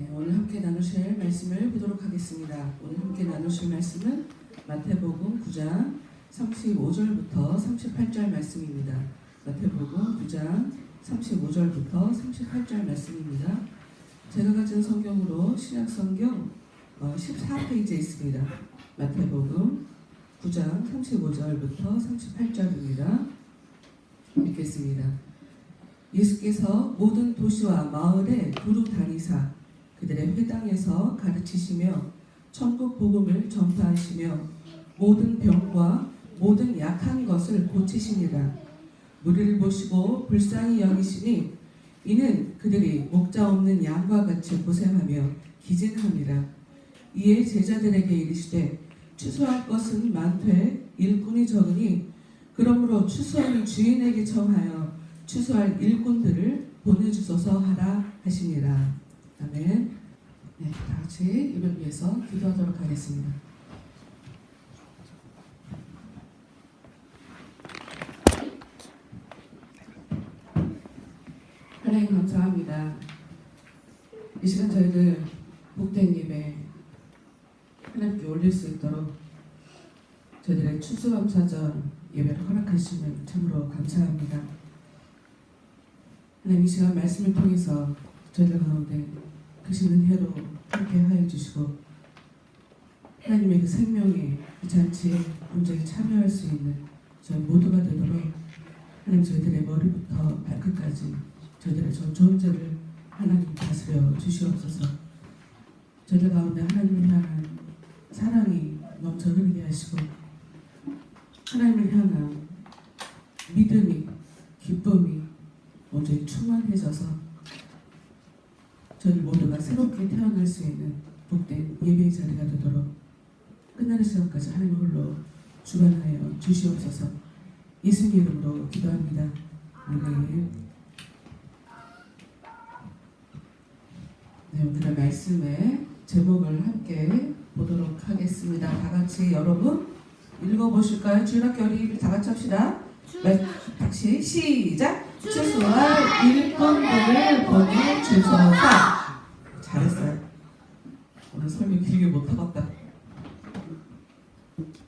네, 오늘 함께 나누실 말씀을 보도록 하겠습니다. 오늘 함께 나누실 말씀은 마태복음 9장 35절부터 38절 말씀입니다. 마태복음 9장 35절부터 38절 말씀입니다. 제가 가진 성경으로 신약성경 14페이지에 있습니다. 마태복음 9장 35절부터 38절입니다. 읽겠습니다. 예수께서 모든 도시와 마을에 두루 다니사 그들의 회당에서 가르치시며 천국 복음을 전파하시며 모든 병과 모든 약한 것을 고치시니라. 무리를 보시고 불쌍히 여기시니 이는 그들이 목자 없는 양과 같이 고생하며 기진함이라. 이에 제자들에게 이르시되 추수할 것은 많되 일꾼이 적으니 그러므로 추수하는 주인에게 청하여 추수할 일꾼들을 보내주소서 하라 하시니라. 아멘. 네, 다 같이 이를 위해서 기도하도록 하겠습니다. 하나님 감사합니다. 이 시간 저희들 복된 예배 하나님께 올릴 수 있도록 저희들의 추수감사절 예배를 허락하시면 참으로 감사합니다. 하나님 이 시간 말씀을 통해서 저희들 가운데 크신 은혜로 함께하여 주시고 하나님의 그 생명의 그 잔치에 온전히 참여할 수 있는 저희 모두가 되도록 하나님 저희들의 머리부터 발끝까지 저희들의 전 존재를 하나님 다스려 주시옵소서. 저희들 가운데 하나님을 향한 사랑이 넘쳐 흐르게 하시고 하나님을 향한 믿음이 기쁨이 온전히 충만해져서 저희 모두가 새롭게 태어날 수 있는 복된 예배의 자리가 되도록 끝나는 시간까지 하나님 홀로 주관하여 주시옵소서. 예수님 이름으로 기도합니다. 아멘. 네, 오늘의 말씀의 제목을 함께 보도록 하겠습니다. 다 같이 여러분 읽어보실까요? 주일학교 어린이들 다 같이 합시다. 같이 시작! 추수할 일꾼들을 보내주소서. 잘했어요. 오늘 설명 길게 못하겠다.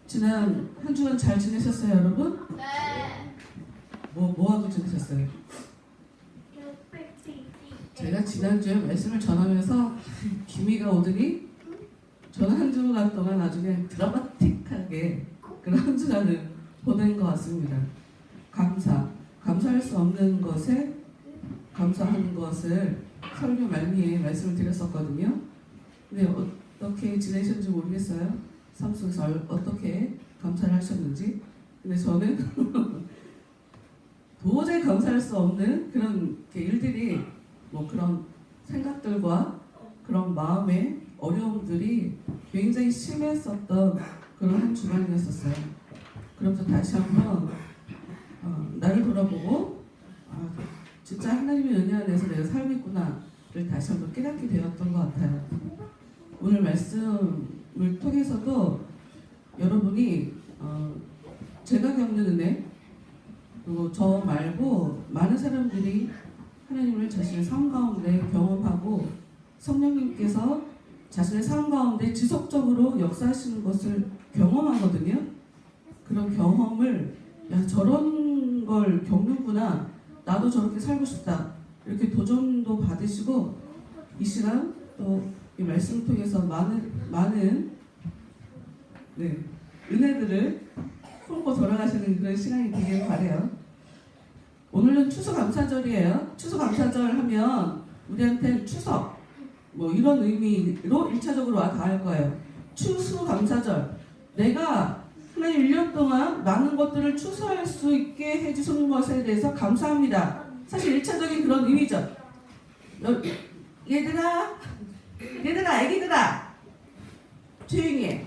지난 한 주간 잘 지내셨어요, 여러분? 네. 뭐 하고 지내셨어요? 제가 지난주에 말씀을 전하면서 기미가 오더니 저는 한 주간 동안 나중에 드라마틱하게 그런 한 주간을 보낸 것 같습니다. 감사할 수 없는 것에 감사하는 것을 설교 말미에 말씀을 드렸었거든요. 근데 어떻게 지내셨는지 모르겠어요. 삶 속에서 어떻게 감사를 하셨는지. 근데 저는 도저히 감사할 수 없는 그런 일들이 그런 생각들과 그런 마음의 어려움들이 굉장히 심했었던 그런 한 주간이었었어요. 그러면서 다시 한번 나를 돌아보고 진짜 하나님의 은혜 안에서 내가 살고 있구나를 다시 한번 깨닫게 되었던 것 같아요. 오늘 말씀을 통해서도 여러분이 제가 겪는 은혜 그리고 저 말고 많은 사람들이 하나님을 자신의 삶 가운데 경험하고 성령님께서 자신의 삶 가운데 지속적으로 역사하시는 것을 경험하거든요. 그런 경험을 저런 걸 겪는구나. 나도 저렇게 살고 싶다. 이렇게 도전도 받으시고 이 시간 또 이 말씀을 통해서 많은 은혜들을 품고 돌아가시는 그런 시간이 되길 바라요. 오늘은 추수감사절이에요. 추수감사절 하면 우리한테 추석 이런 의미로 1차적으로 와 닿을 거예요. 추수감사절. 내가 하나님 1년 동안 많은 것들을 추수할 수 있게 해주시는 것에 대해서 감사합니다. 사실 1차적인 그런 의미죠. 얘들아, 애기들아, 조용히 해.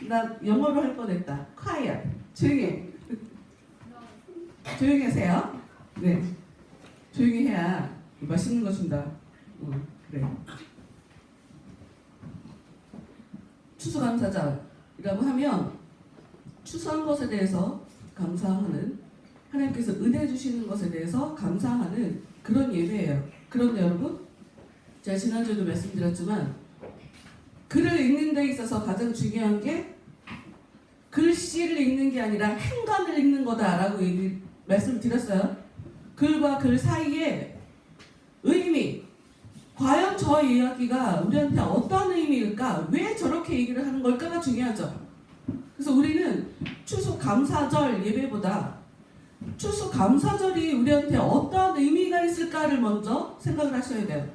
나 영어로 할 뻔했다. quiet. 조용히 해. 조용히 하세요. 네. 조용히 해야 맛있는 거 준다. 그래. 추수감사절이라고 하면 추수한 것에 대해서 감사하는 하나님께서 은혜 주시는 것에 대해서 감사하는 그런 예배예요. 그런데 여러분 제가 지난주에도 말씀드렸지만 글을 읽는 데 있어서 가장 중요한 게 글씨를 읽는 게 아니라 행간을 읽는 거다라고 말씀을 드렸어요. 글과 글 사이에 의미, 과연 저 이야기가 우리한테 어떤 의미일까? 왜 저렇게 얘기를 하는 걸까가 중요하죠. 그래서 우리는 추수감사절 예배보다 추수감사절이 우리한테 어떤 의미가 있을까를 먼저 생각을 하셔야 돼요.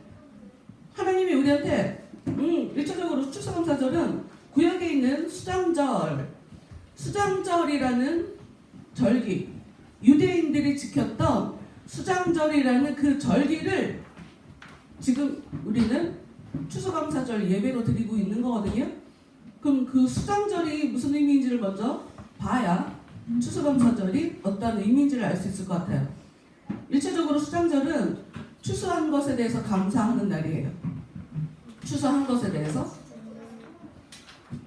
하나님이 우리한테 1차적으로 추수감사절은 구약에 있는 수장절이라는 절기, 유대인들이 지켰던 수장절이라는 그 절기를 지금 우리는 추수감사절 예배로 드리고 있는 거거든요. 그럼 그 수장절이 무슨 의미인지를 먼저 봐야 추수감사절이 어떤 의미인지를 알 수 있을 것 같아요. 일차적으로 수장절은 추수한 것에 대해서 감사하는 날이에요. 추수한 것에 대해서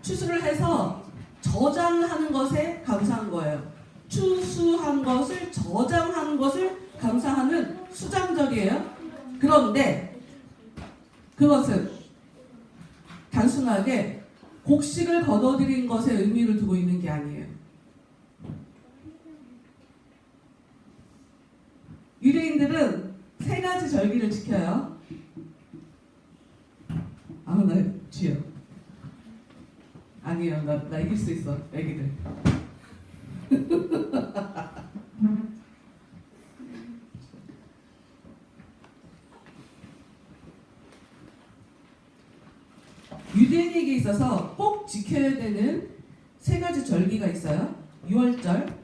추수를 해서 저장하는 것에 감사한 거예요. 추수한 것을 저장하는 것을 감사하는 수장절이에요. 그런데 그것은 단순하게 곡식을 거둬들인 것에 의미를 두고 있는 게 아니에요. 유대인들은 3가지 절기를 지켜요. 나 쥐어. 아니에요. 나 이길 수 있어. 애기들. 유대인에게 있어서 꼭 지켜야 되는 3가지 절기가 있어요. 6월절.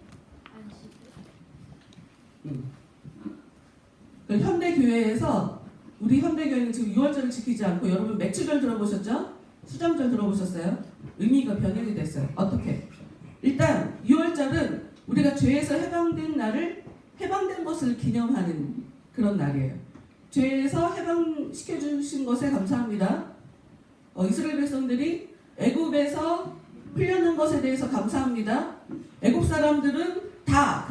현대교회에서 우리 현대교회는 지금 6월절을 지키지 않고 여러분 맥주절 들어보셨죠? 수장절 들어보셨어요? 의미가 변형이 됐어요. 어떻게? 일단 6월절은 우리가 죄에서 해방된 것을 기념하는 그런 날이에요. 죄에서 해방시켜 주신 것에 감사합니다. 이스라엘 백성들이 애굽에서 풀려난 것에 대해서 감사합니다. 애굽 사람들은 다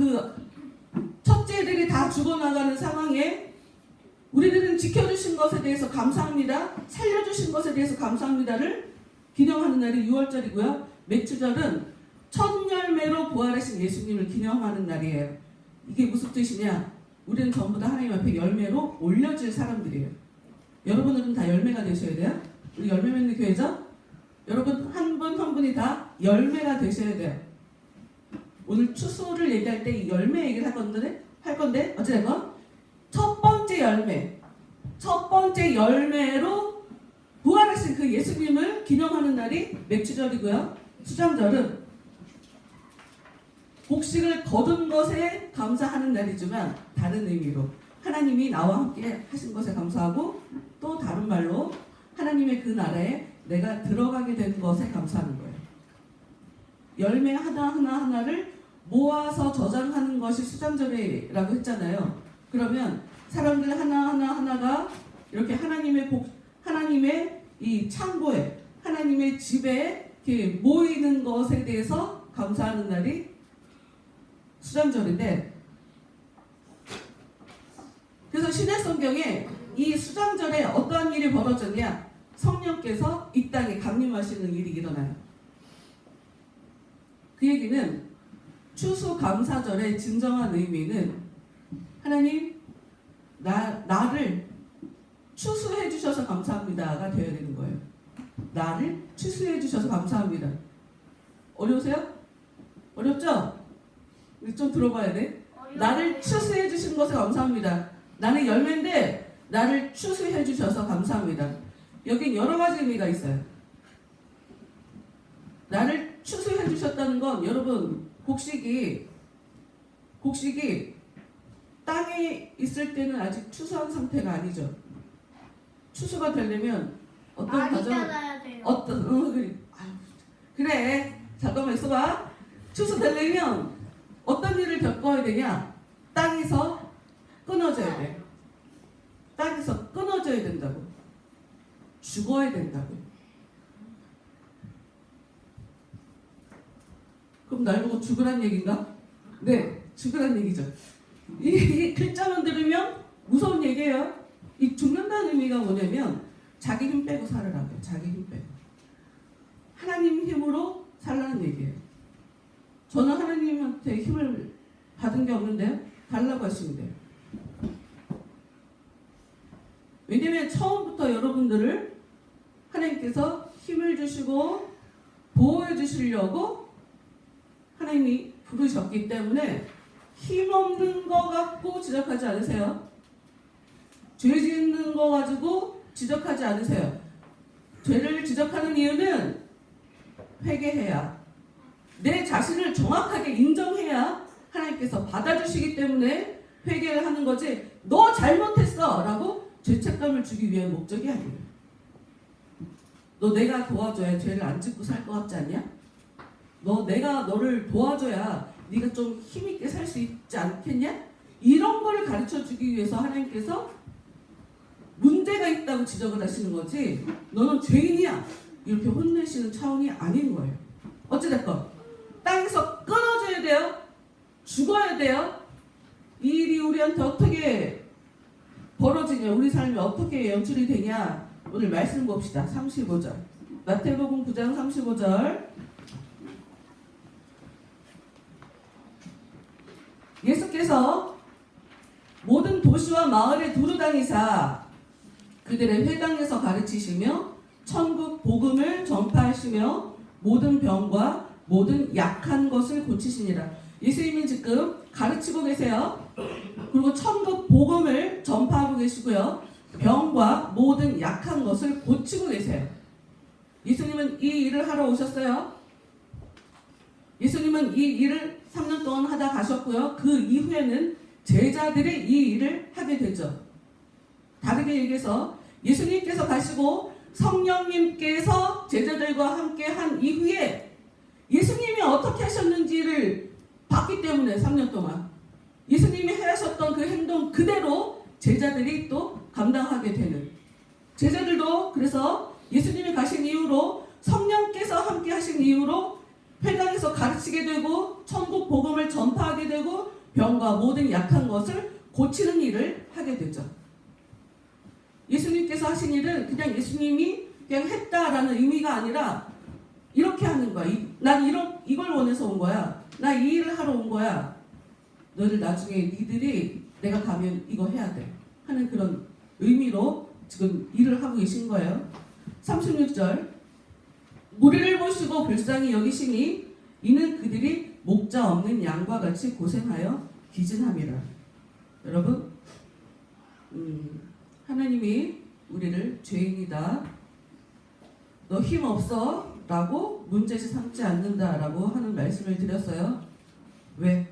첫째들이 다 죽어나가는 상황에 우리들은 지켜주신 것에 대해서 감사합니다. 살려주신 것에 대해서 감사합니다를 기념하는 날이 6월절이고요. 맥주절은 첫 열매로 부활하신 예수님을 기념하는 날이에요. 이게 무슨 뜻이냐? 우리는 전부 다 하나님 앞에 열매로 올려질 사람들이에요. 여러분들은 다 열매가 되셔야 돼요. 우리 열매 맺는 교회죠? 여러분 한 분 한 분이 다 열매가 되셔야 돼요. 오늘 추수를 얘기할 때 이 열매 얘기를 할 건데 어찌됐건 첫 번째 열매로 부활하신 그 예수님을 기념하는 날이 맥주절이고요. 수장절은 곡식을 거둔 것에 감사하는 날이지만 다른 의미로 하나님이 나와 함께 하신 것에 감사하고 또 다른 말로 하나님의 그 나라에 내가 들어가게 된 것에 감사하는 거예요. 열매 하나하나를 모아서 저장하는 것이 수장절이라고 했잖아요. 그러면 사람들 하나하나가 이렇게 하나님의 이 창고에, 하나님의 집에 이렇게 모이는 것에 대해서 감사하는 날이 수장절인데, 그래서 신약 성경에 이 수장절에 어떠한 일이 벌어졌냐? 성령께서 이 땅에 강림하시는 일이 일어나요. 그 얘기는 추수감사절의 진정한 의미는 하나님 나를 추수해 주셔서 감사합니다가 되어야 되는 거예요. 나를 추수해 주셔서 감사합니다. 어려우세요? 어렵죠? 좀 들어봐야 돼. 나를 추수해 주신 것에 감사합니다. 나는 열매인데 나를 추수해 주셔서 감사합니다. 여긴 여러 가지 의미가 있어요. 나를 추수해 주셨다는 건 여러분 곡식이 땅에 있을 때는 아직 추수한 상태가 아니죠. 추수가 되려면 어떤 과정, 그래 잠깐만 있어봐. 추수 되려면 어떤 일을 겪어야 되냐? 땅에서 끊어져야 돼. 땅에서 끊어져야 된다고. 죽어야 된다고. 그럼 날 보고 죽으란 얘기인가? 네, 죽으란 얘기죠. 이 글자만 들으면 무서운 얘기예요. 이 죽는다는 의미가 뭐냐면 자기 힘 빼고 살으라고요. 자기 힘 빼고. 하나님 힘으로 살라는 얘기예요. 저는 하나님한테 힘을 받은 게 없는데요. 달라고 하시면 돼요. 왜냐면 처음부터 여러분들을 하나님께서 힘을 주시고 보호해 주시려고 하나님이 부르셨기 때문에 힘없는 거 갖고 지적하지 않으세요. 죄 짓는 거 가지고 지적하지 않으세요. 죄를 지적하는 이유는 회개해야, 내 자신을 정확하게 인정해야 하나님께서 받아주시기 때문에 회개를 하는 거지, 너 잘못했어 라고 죄책감을 주기 위한 목적이 아니에요. 너 내가 도와줘야 죄를 안 짓고 살 것 같지 않냐? 내가 너를 도와줘야 네가 좀 힘있게 살 수 있지 않겠냐? 이런 걸 가르쳐 주기 위해서 하나님께서 문제가 있다고 지적을 하시는 거지, 너는 죄인이야 이렇게 혼내시는 차원이 아닌 거예요. 어찌됐건 땅에서 끊어져야 돼요. 죽어야 돼요. 이 일이 우리한테 어떻게 벌어지냐, 우리 삶이 어떻게 연출이 되냐, 오늘 말씀 봅시다. 35절 마태복음 9장 35절. 예수께서 모든 도시와 마을에 두루다니사 그들의 회당에서 가르치시며 천국 복음을 전파하시며 모든 병과 모든 약한 것을 고치시니라. 예수님이 지금 가르치고 계세요. 그리고 천국 복음을 전파하고 계시고요. 병과 모든 약한 것을 고치고 계세요. 예수님은 이 일을 하러 오셨어요. 예수님은 이 일을 3년 동안 하다 가셨고요. 그 이후에는 제자들이 이 일을 하게 되죠. 다르게 얘기해서 예수님께서 가시고 성령님께서 제자들과 함께 한 이후에 예수님이 어떻게 하셨는지를 봤기 때문에 3년 동안 예수님이 하셨던 그 행동 그대로 제자들이 또 감당하게 되는, 제자들도 그래서 예수님이 가신 이후로 성령께서 함께 하신 이후로 회당에서 가르치게 되고 천국 복음을 전파하게 되고 병과 모든 약한 것을 고치는 일을 하게 되죠. 예수님께서 하신 일은 그냥 예수님이 그냥 했다라는 의미가 아니라 이렇게 하는 거야. 난 이걸 원해서 온 거야. 나 이 일을 하러 온 거야. 너를 나중에 니들이 내가 가면 이거 해야 돼 하는 그런 의미로 지금 일을 하고 계신 거예요. 36절 무리를 보시고 불쌍히 여기시니 이는 그들이 목자 없는 양과 같이 고생하여 기진함이라. 여러분, 하나님이 우리를 죄인이다, 너 힘 없어 라고 문제시 삼지 않는다 라고 하는 말씀을 드렸어요. 왜?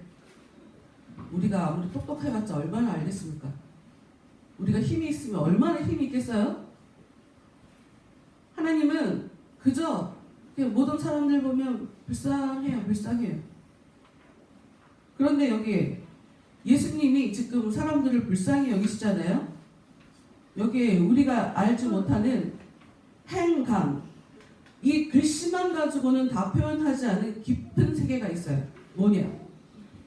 우리가 아무리 똑똑해봤자 얼마나 알겠습니까? 우리가 힘이 있으면 얼마나 힘이 있겠어요? 하나님은 그저 모든 사람들 보면 불쌍해요. 그런데 여기 예수님이 지금 사람들을 불쌍히 여기시잖아요. 여기에 우리가 알지 못하는 행감, 이 글씨만 가지고는 다 표현하지 않은 깊은 세계가 있어요. 뭐냐?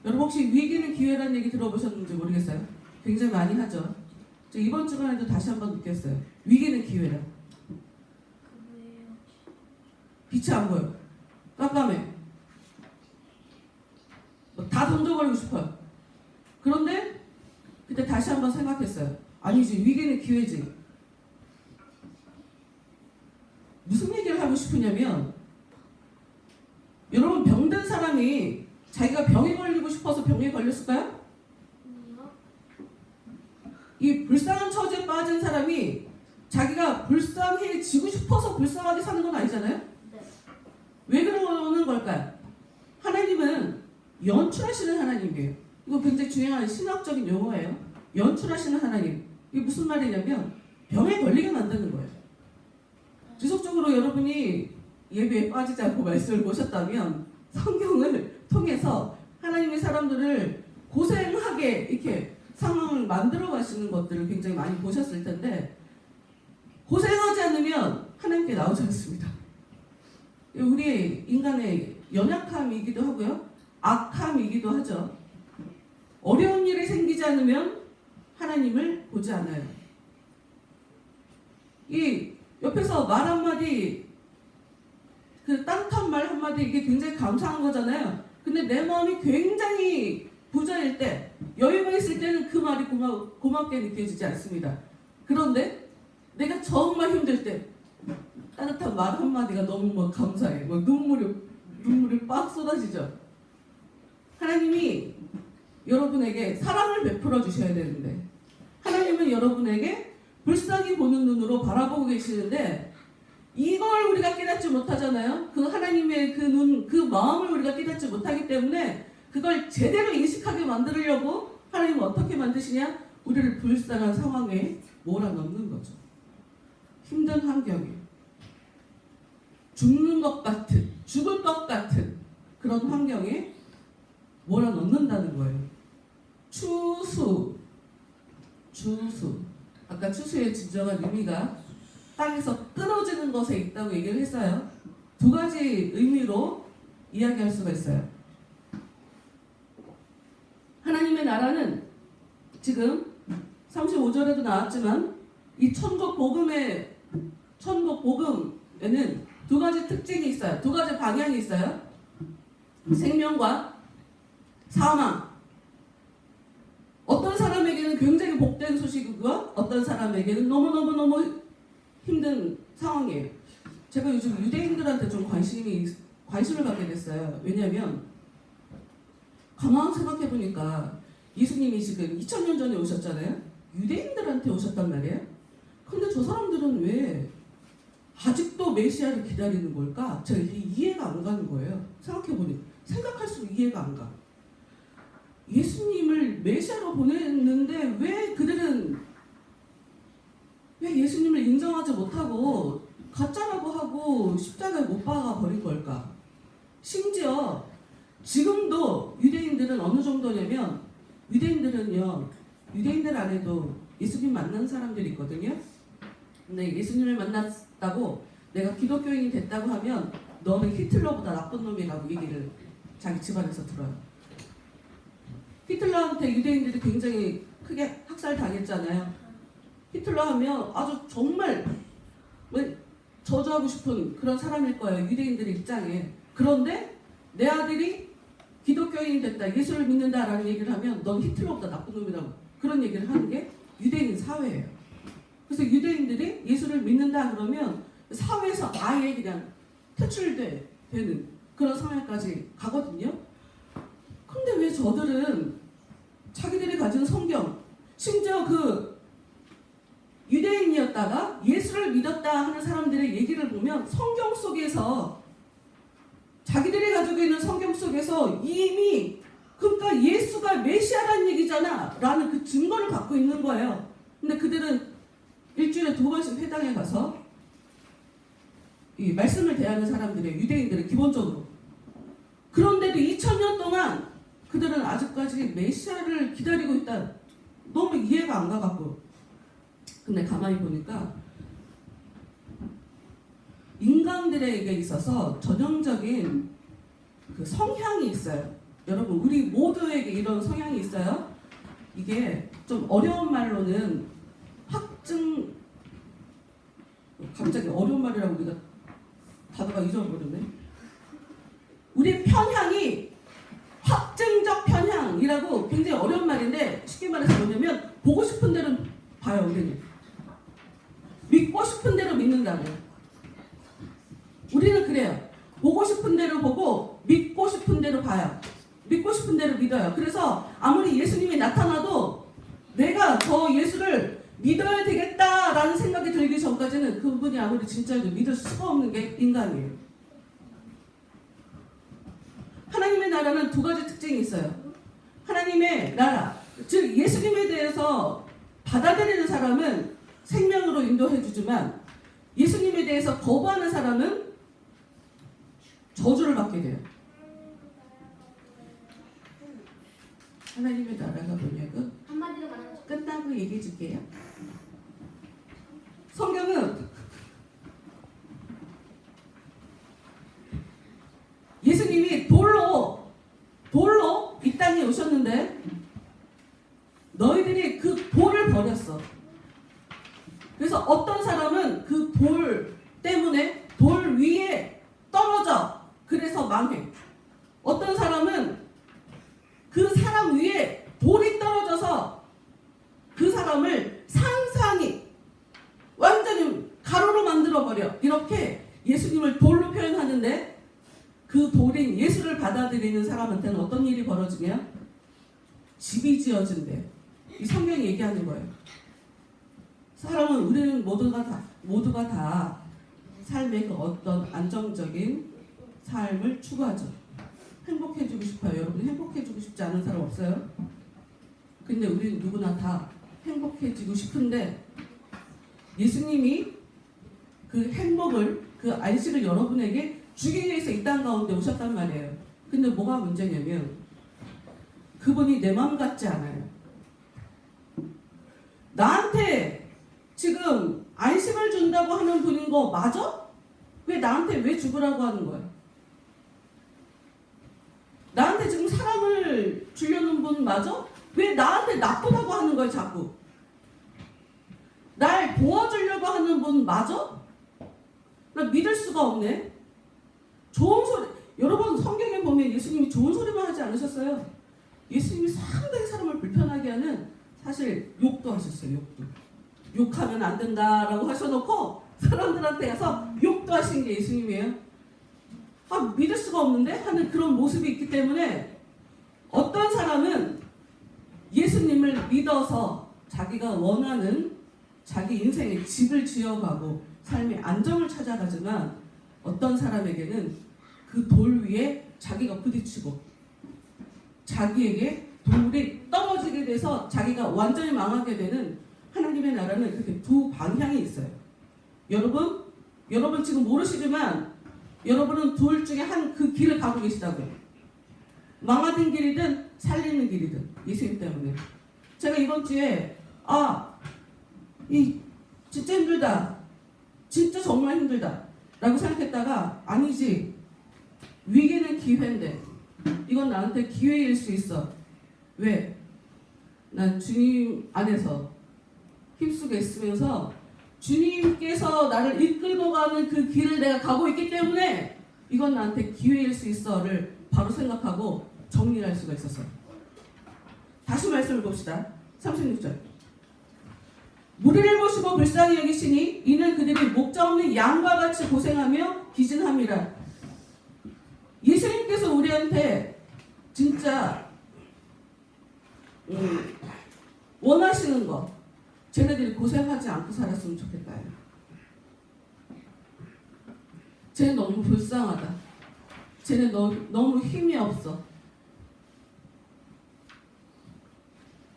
여러분 혹시 위기는 기회라는 얘기 들어보셨는지 모르겠어요. 굉장히 많이 하죠. 저 이번 주간에도 다시 한번 느꼈어요. 위기는 기회라. 빛이 안 보여. 깜깜해. 다 던져버리고 싶어요. 그런데 그때 다시 한번 생각했어요. 아니지, 위기는 기회지. 무슨 얘기를 하고 싶으냐면, 여러분 병든 사람이 자기가 병에 걸리고 싶어서 병에 걸렸을까요? 이 불쌍한 처지에 빠진 사람이 자기가 불쌍해지고 싶어서 불쌍하게 사는 건 아니잖아요? 왜 그러는 걸까요? 하나님은 연출하시는 하나님이에요. 이거 굉장히 중요한 신학적인 용어예요. 연출하시는 하나님. 이게 무슨 말이냐면 병에 걸리게 만드는 거예요. 지속적으로 여러분이 예배에 빠지지 않고 말씀을 보셨다면 성경을 통해서 하나님의 사람들을 고생하게 이렇게 상황을 만들어 가시는 것들을 굉장히 많이 보셨을 텐데, 고생하지 않으면 하나님께 나오지 않습니다. 우리 인간의 연약함이기도 하고요, 악함이기도 하죠. 어려운 일이 생기지 않으면 하나님을 보지 않아요. 이 옆에서 말 한마디, 그 따뜻한 말 한마디, 이게 굉장히 감사한 거잖아요. 근데 내 마음이 굉장히 부자일 때, 여유가 있을 때는 그 말이 고맙게 느껴지지 않습니다. 그런데 내가 정말 힘들 때 따뜻한 말 한마디가 너무 막 감사해. 막 눈물이 빡 쏟아지죠. 하나님이 여러분에게 사랑을 베풀어 주셔야 되는데, 하나님은 여러분에게 불쌍히 보는 눈으로 바라보고 계시는데, 이걸 우리가 깨닫지 못하잖아요. 그 하나님의 그 눈, 그 마음을 우리가 깨닫지 못하기 때문에 그걸 제대로 인식하게 만들려고 하나님은 어떻게 만드시냐? 우리를 불쌍한 상황에 몰아넣는 거죠. 힘든 환경에, 죽을 것 같은 그런 환경에 몰아넣는다는 거예요. 추수. 아까 추수의 진정한 의미가 땅에서 끊어지는 것에 있다고 얘기를 했어요. 두 가지 의미로 이야기할 수가 있어요. 하나님의 나라는 지금 35절에도 나왔지만 이 천국 복음에는 두 가지 특징이 있어요. 두 가지 방향이 있어요. 생명과 사망. 어떤 사람에게는 굉장히 복된 소식이고요. 어떤 사람에게는 너무너무 힘든 상황이에요. 제가 요즘 유대인들한테 좀 관심을 갖게 됐어요. 왜냐하면 가만 생각해보니까 예수님이 지금 2000년 전에 오셨잖아요. 유대인들한테 오셨단 말이에요. 근데 저 사람들은 왜 아직도 메시아를 기다리는 걸까? 제가 이해가 안 가는 거예요. 생각할수록 이해가 안 가. 예수님을 메시아로 보냈는데 왜 그들은 왜 예수님을 인정하지 못하고 가짜라고 하고 십자가에 못 박아 버린 걸까? 심지어 지금도 유대인들은 어느 정도냐면, 유대인들 안에도 예수님 만난 사람들이 있거든요. 근데 예수님을 만났다고 내가 기독교인이 됐다고 하면 너는 히틀러보다 나쁜 놈이라고 얘기를 자기 집안에서 들어요. 히틀러한테 유대인들이 굉장히 크게 학살당했잖아요. 히틀러 하면 아주 정말 저주하고 싶은 그런 사람일 거예요. 유대인들의 입장에. 그런데 내 아들이 기독교인이 됐다, 예수를 믿는다라는 얘기를 하면 넌 히틀러보다 나쁜 놈이라고 그런 얘기를 하는 게 유대인 사회예요. 그래서 유대인들이 예수를 믿는다 그러면 사회에서 아예 그냥 퇴출되는 그런 상황까지 가거든요. 근데 왜 저들은 자기들이 가진 성경, 심지어 그 유대인이었다가 예수를 믿었다 하는 사람들의 얘기를 보면 성경 속에서, 자기들이 가지고 있는 성경 속에서 이미 그러니까 예수가 메시아라는 얘기잖아 라는 그 증거를 갖고 있는 거예요. 근데 그들은 일주일에 2번씩 회당에 가서 이 말씀을 대하는 사람들의, 유대인들은 기본적으로. 그런데도 2000년 동안 그들은 아직까지 메시아를 기다리고 있다. 너무 이해가 안 가갖고. 근데 가만히 보니까 인간들에게 있어서 전형적인 그 성향이 있어요. 여러분, 우리 모두에게 이런 성향이 있어요. 이게 좀 어려운 말로는 갑자기 어려운 말이라고 우리가 단어가 잊어버렸네. 우리 편향이 확증적 편향이라고 굉장히 어려운 말인데, 쉽게 말해서 뭐냐면 보고 싶은 대로 봐요. 우리는 믿고 싶은 대로 믿는다고. 우리는 그래요. 보고 싶은 대로 보고 믿고 싶은 대로 봐요. 믿고 싶은 대로 믿어요. 그래서 아무리 예수님이 나타나도 내가 저 예수를 믿어야 되겠다라는 생각이 들기 전까지는 그분이 아무리 진짜도 믿을 수가 없는 게 인간이에요. 하나님의 나라는 두 가지 특징이 있어요. 하나님의 나라, 즉 예수님에 대해서 받아들이는 사람은 생명으로 인도해 주지만 예수님에 대해서 거부하는 사람은 저주를 받게 돼요. 하나님의 나라가 뭐냐고? 한마디로 말하면 끝나고 얘기해 줄게요. 성경은 예수님이 돌로 이 땅에 오셨는데 너희들이 그 돌을 버렸어. 그래서 어떤 사람은 뚫어버려. 이렇게 예수님을 돌로 표현하는데 그 돌인 예수를 받아들이는 사람한테는 어떤 일이 벌어지냐? 집이 지어진대. 이 성경이 얘기하는 거예요. 사람은 우리는 모두가 다 삶의 그 어떤 안정적인 삶을 추구하죠. 행복해지고 싶어요. 여러분 행복해지고 싶지 않은 사람 없어요? 근데 우리는 누구나 다 행복해지고 싶은데 예수님이 그 행복을 그 안식을 여러분에게 주기 위해서 이 땅 가운데 오셨단 말이에요. 근데 뭐가 문제냐면 그분이 내 마음 같지 않아요. 나한테 지금 안식을 준다고 하는 분인 거 맞아? 나한테 왜 죽으라고 하는 거야? 나한테 지금 사랑을 주려는 분 맞아? 왜 나한테 나쁘다고 하는 거야 자꾸? 날 도와주려고 하는 분 맞아? 나 믿을 수가 없네. 좋은 소리, 여러분 성경에 보면 예수님이 좋은 소리만 하지 않으셨어요. 예수님이 상당히 사람을 불편하게 하는 사실 욕도 하셨어요. 욕도. 욕하면 안 된다라고 하셔놓고 사람들한테 가서 욕도 하신 게 예수님이에요. 믿을 수가 없는데 하는 그런 모습이 있기 때문에 어떤 사람은 예수님을 믿어서 자기가 원하는 자기 인생에 집을 지어가고 삶의 안정을 찾아가지만 어떤 사람에게는 그 돌 위에 자기가 부딪히고 자기에게 돌이 떨어지게 돼서 자기가 완전히 망하게 되는 하나님의 나라는 그렇게 두 방향이 있어요. 여러분 지금 모르시지만 여러분은 둘 중에 한 그 길을 가고 계시다고요. 망하는 길이든 살리는 길이든 예수님 때문에. 제가 이번 주에 진짜 힘들다. 진짜 정말 힘들다. 라고 생각했다가 아니지. 위기는 기회인데 이건 나한테 기회일 수 있어. 왜? 난 주님 안에서 힘쓰고 있으면서 주님께서 나를 이끌고 가는 그 길을 내가 가고 있기 때문에 이건 나한테 기회일 수 있어를 바로 생각하고 정리할 수가 있었어요. 다시 말씀을 봅시다. 36절. 무리를 보시고 불쌍히 여기시니 이는 그들이 목자 없는 양과 같이 고생하며 기진함이라. 예수님께서 우리한테 진짜 원하시는 거, 쟤네들이 고생하지 않고 살았으면 좋겠다. 쟤네 너무 불쌍하다. 쟤네 너무 힘이 없어.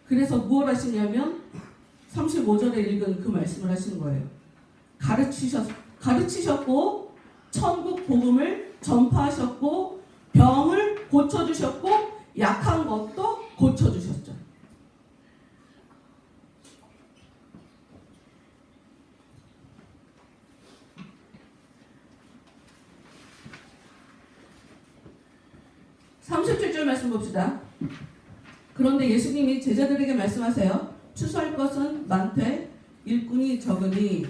그래서 무엇 하시냐면 35절에 읽은 그 말씀을 하시는 거예요. 가르치셨고 천국 복음을 전파하셨고 병을 고쳐주셨고 약한 것도 고쳐주셨죠. 말씀 봅시다. 그런데 예수님이 제자들에게 말씀하세요. 추수할 것은 많되 일꾼이 적으니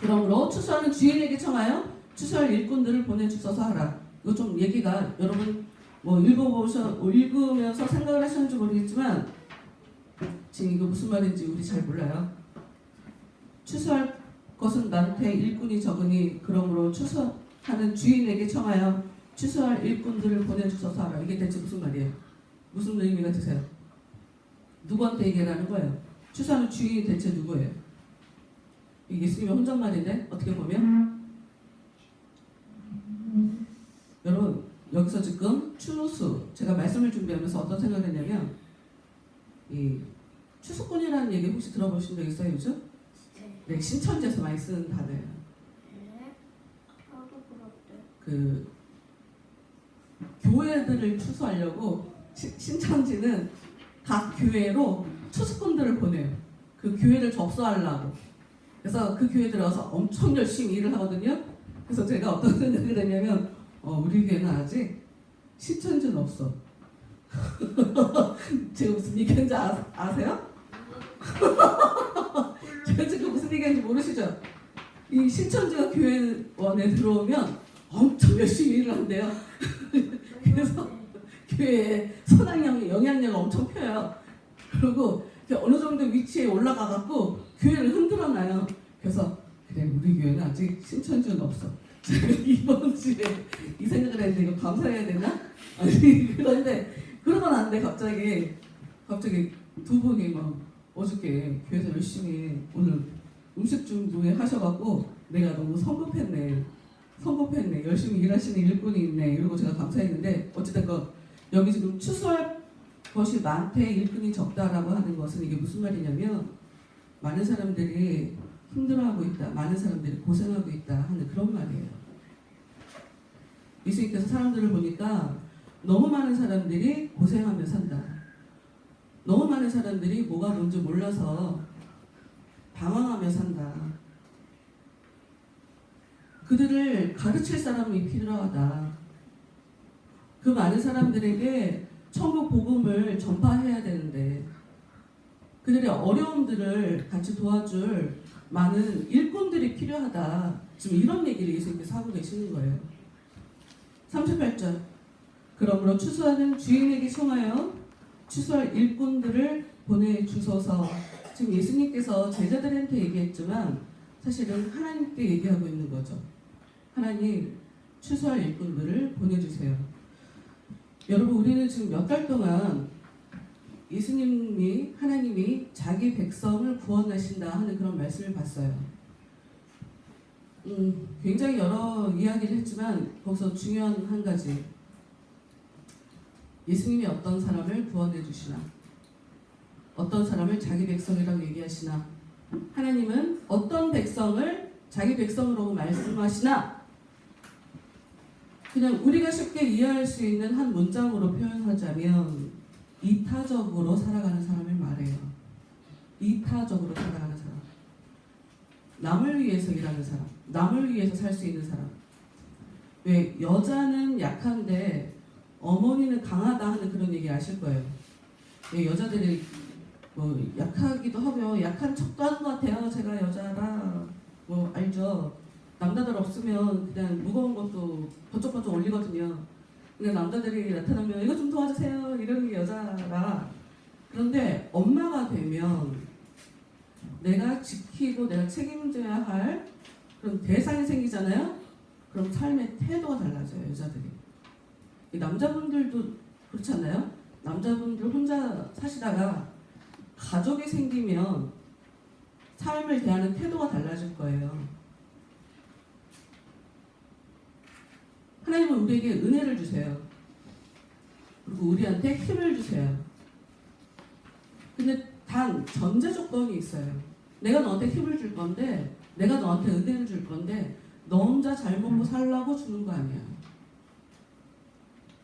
그러므로 추수하는 주인에게 청하여 추수할 일꾼들을 보내주셔서 하라. 이거 좀 얘기가 여러분 읽으면서 생각을 하셨는지 모르겠지만 지금 이거 무슨 말인지 우리 잘 몰라요. 추수할 것은 많되 일꾼이 적으니 그러므로 추수하는 주인에게 청하여 추수할 일꾼들을 보내주셔서 하라. 이게 대체 무슨 말이에요? 무슨 의미가 드세요? 누구한테 얘기하는 거예요? 추수하는 주인이 대체 누구예요? 예수님의 혼잣말인데 어떻게 보면 여러분 여기서 지금 추수 제가 말씀을 준비하면서 어떤 생각을 했냐면 이 추수꾼이라는 얘기 혹시 들어보신 적 있어요 요즘? 네, 신천지에서 많이 쓰는 단어예요. 그 교회들을 추수하려고 신천지는 각 교회로 추수꾼들을 보내요. 그 교회를 접수하려고. 그래서 그 교회에 들어가서 엄청 열심히 일을 하거든요. 그래서 제가 어떤 생각을 했냐면 우리 교회는 아직 신천지는 없어. 제가 무슨 얘기인지 아세요? 제가 지금 무슨 얘기인지 모르시죠? 이 신천지가 교회원에 들어오면 엄청 열심히 일을 한대요. 그래서 교회에 영향력을 엄청 펴요. 그리고 어느 정도 위치에 올라가갖고 교회를 흔들어놔요. 그래서 그래 우리 교회는 아직 신천지는 없어. 제가 이번 주에 이 생각을 했는데 이거 감사해야 되나? 아니 그런데 그러면 안 돼. 갑자기 두 분이 막 어저께 교회에서 열심히 오늘 음식 준비에 하셔갖고 내가 너무 성급했네. 열심히 일하시는 일꾼이 있네. 이러고 제가 감사했는데 어쨌든 여기 지금 추수할 것이 많대 일꾼이 적다라고 하는 것은 이게 무슨 말이냐면 많은 사람들이 힘들어하고 있다. 많은 사람들이 고생하고 있다 하는 그런 말이에요. 예수님께서 사람들을 보니까 너무 많은 사람들이 고생하며 산다. 너무 많은 사람들이 뭐가 뭔지 몰라서 방황하며 산다. 그들을 가르칠 사람이 필요하다. 그 많은 사람들에게 천국 복음을 전파해야 되는데 그들의 어려움들을 같이 도와줄 많은 일꾼들이 필요하다. 지금 이런 얘기를 예수님께서 하고 계시는 거예요. 38절 그러므로 추수하는 주인에게 청하여 추수할 일꾼들을 보내주소서. 지금 예수님께서 제자들한테 얘기했지만 사실은 하나님께 얘기하고 있는 거죠. 하나님 추수할 일꾼들을 보내주세요. 여러분 우리는 지금 몇 달 동안 하나님이 자기 백성을 구원하신다 하는 그런 말씀을 봤어요. 굉장히 여러 이야기를 했지만 거기서 중요한 한 가지, 예수님이 어떤 사람을 구원해 주시나, 어떤 사람을 자기 백성이라고 얘기하시나, 하나님은 어떤 백성을 자기 백성으로 말씀하시나, 그냥 우리가 쉽게 이해할 수 있는 한 문장으로 표현하자면 이타적으로 살아가는 사람을 말해요. 이타적으로 살아가는 사람, 남을 위해서 일하는 사람, 남을 위해서 살 수 있는 사람. 왜 여자는 약한데 어머니는 강하다 하는 그런 얘기 아실 거예요. 왜 여자들이 뭐 약하기도 하며 약한 척도 하는 것 같아요. 제가 여자라 뭐 알죠. 남자들 없으면 그냥 무거운 것도 번쩍번쩍 올리거든요. 근데 남자들이 나타나면 이거 좀 도와주세요 이러는 게 여자라. 그런데 엄마가 되면 내가 지키고 내가 책임져야 할 그런 대상이 생기잖아요. 그럼 삶의 태도가 달라져요. 여자들이. 남자분들도 그렇지 않나요? 남자분들 혼자 사시다가 가족이 생기면 삶을 대하는 태도가 달라질 거예요. 하나님은 우리에게 은혜를 주세요. 그리고 우리한테 힘을 주세요. 근데 단 전제 조건이 있어요. 내가 너한테 힘을 줄 건데, 내가 너한테 은혜를 줄 건데 너 혼자 잘 먹고 살라고 주는 거 아니야.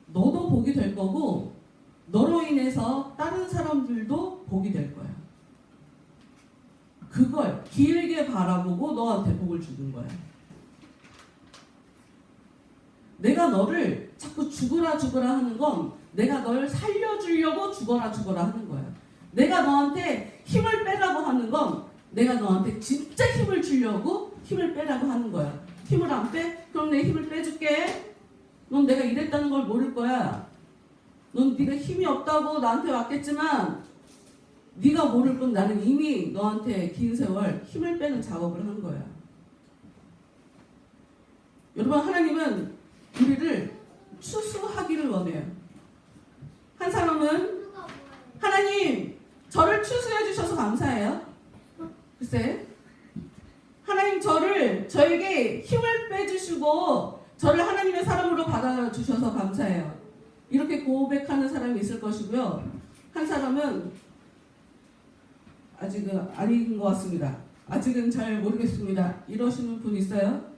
너도 복이 될 거고 너로 인해서 다른 사람들도 복이 될 거야. 그걸 길게 바라보고 너한테 복을 주는 거야. 내가 너를 자꾸 죽어라 하는 건 내가 널 살려주려고 죽어라 하는 거야. 내가 너한테 힘을 빼라고 하는 건 내가 너한테 진짜 힘을 주려고 힘을 빼라고 하는 거야. 힘을 안 빼? 그럼 내 힘을 빼줄게. 넌 내가 이랬다는 걸 모를 거야. 넌 네가 힘이 없다고 나한테 왔겠지만 네가 모를 건 나는 이미 너한테 긴 세월 힘을 빼는 작업을 한 거야. 여러분, 하나님은 우리를 추수하기를 원해요. 한 사람은 하나님 저를 추수해 주셔서 감사해요. 글쎄, 하나님 저에게 힘을 빼주시고 저를 하나님의 사람으로 받아주셔서 감사해요. 이렇게 고백하는 사람이 있을 것이고요. 한 사람은 아직은 아닌 것 같습니다. 아직은 잘 모르겠습니다. 이러시는 분 있어요?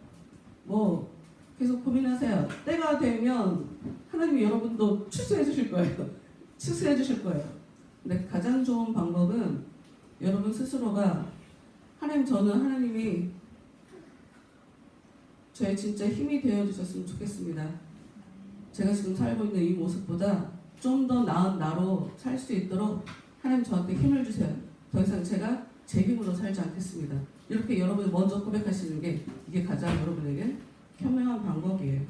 뭐 계속 고민하세요. 때가 되면 하나님이 여러분도 추수해 주실 거예요. 추수해 주실 거예요. 근데 가장 좋은 방법은 여러분 스스로가 저는 하나님이 저의 진짜 힘이 되어주셨으면 좋겠습니다. 제가 지금 살고 있는 이 모습보다 좀 더 나은 나로 살 수 있도록 하나님 저한테 힘을 주세요. 더 이상 제가 제 힘으로 살지 않겠습니다. 이렇게 여러분이 먼저 고백하시는 게 이게 가장 여러분에게 현명한 방법이에요.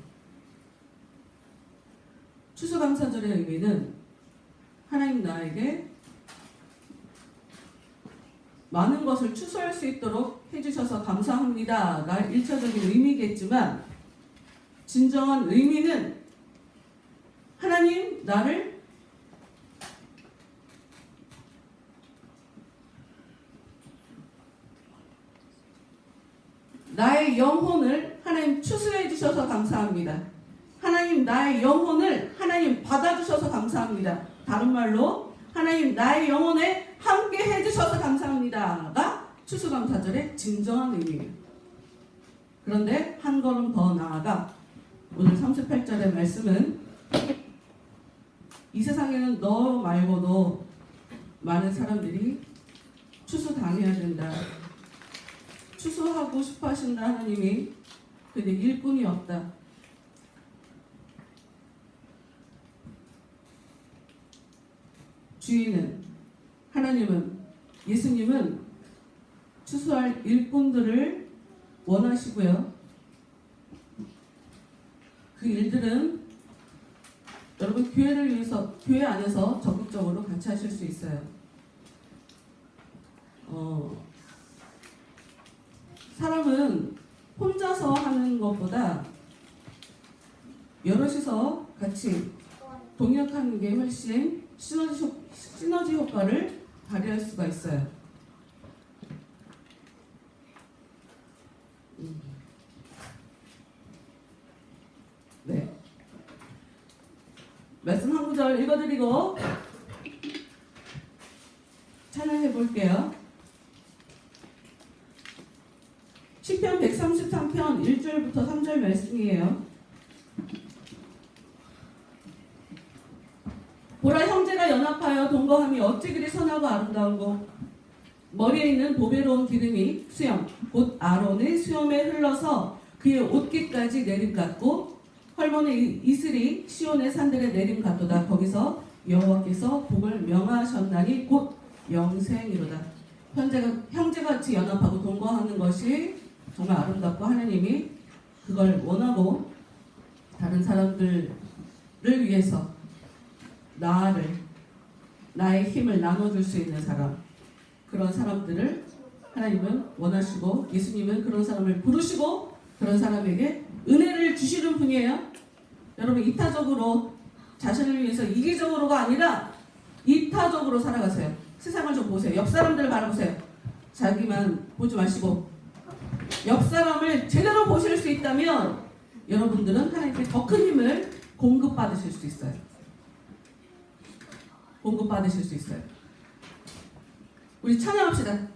추수감사절의 의미는 하나님 나에게 많은 것을 추수할 수 있도록 해주셔서 감사합니다가 1차적인 의미겠지만 진정한 의미는 하나님 나를 나의 영혼을 하나님 추수해 주셔서 감사합니다. 하나님 나의 영혼을 하나님 받아주셔서 감사합니다. 다른 말로 하나님 나의 영혼에 함께 해주셔서 감사합니다가 추수감사절의 진정한 의미예요. 그런데 한 걸음 더 나아가 오늘 38절의 말씀은 이 세상에는 너 말고도 많은 사람들이 추수당해야 된다. 추수하고 싶어 하신다 하나님이. 근데 일꾼이 없다. 주인은 하나님은 예수님은 추수할 일꾼들을 원하시고요. 그 일들은 여러분 교회를 위해서 교회 안에서 적극적으로 같이 하실 수 있어요. 사람은 혼자서 하는 것보다 여럿이서 같이 동역하는 게 훨씬 시너지 효과를 발휘할 수가 있어요. 네. 말씀 한 구절 읽어드리고 찬양해 볼게요. 시편 133편 1절부터 3절 말씀이에요. 보라 형제가 연합하여 동거함이 어찌 그리 선하고 아름다운고 머리에 있는 보배로운 기름이 수염 곧 아론의 수염에 흘러서 그의 옷깃까지 내림같고 헐몬의 이슬이 시온의 산들에 내림같도다. 거기서 여호와께서 복을 명하셨나니 곧 영생이로다. 형제같이 연합하고 동거하는 것이 정말 아름답고 하나님이 그걸 원하고 다른 사람들을 위해서 나의 힘을 나눠줄 수 있는 사람, 그런 사람들을 하나님은 원하시고 예수님은 그런 사람을 부르시고 그런 사람에게 은혜를 주시는 분이에요. 여러분 이타적으로 자신을 위해서 이기적으로가 아니라 이타적으로 살아가세요. 세상을 좀 보세요. 옆 사람들을 바라보세요. 자기만 보지 마시고 옆 사람을 제대로 보실 수 있다면 여러분들은 하나님께 더 큰 힘을 공급받으실 수 있어요. 공급받으실 수 있어요. 우리 찬양합시다.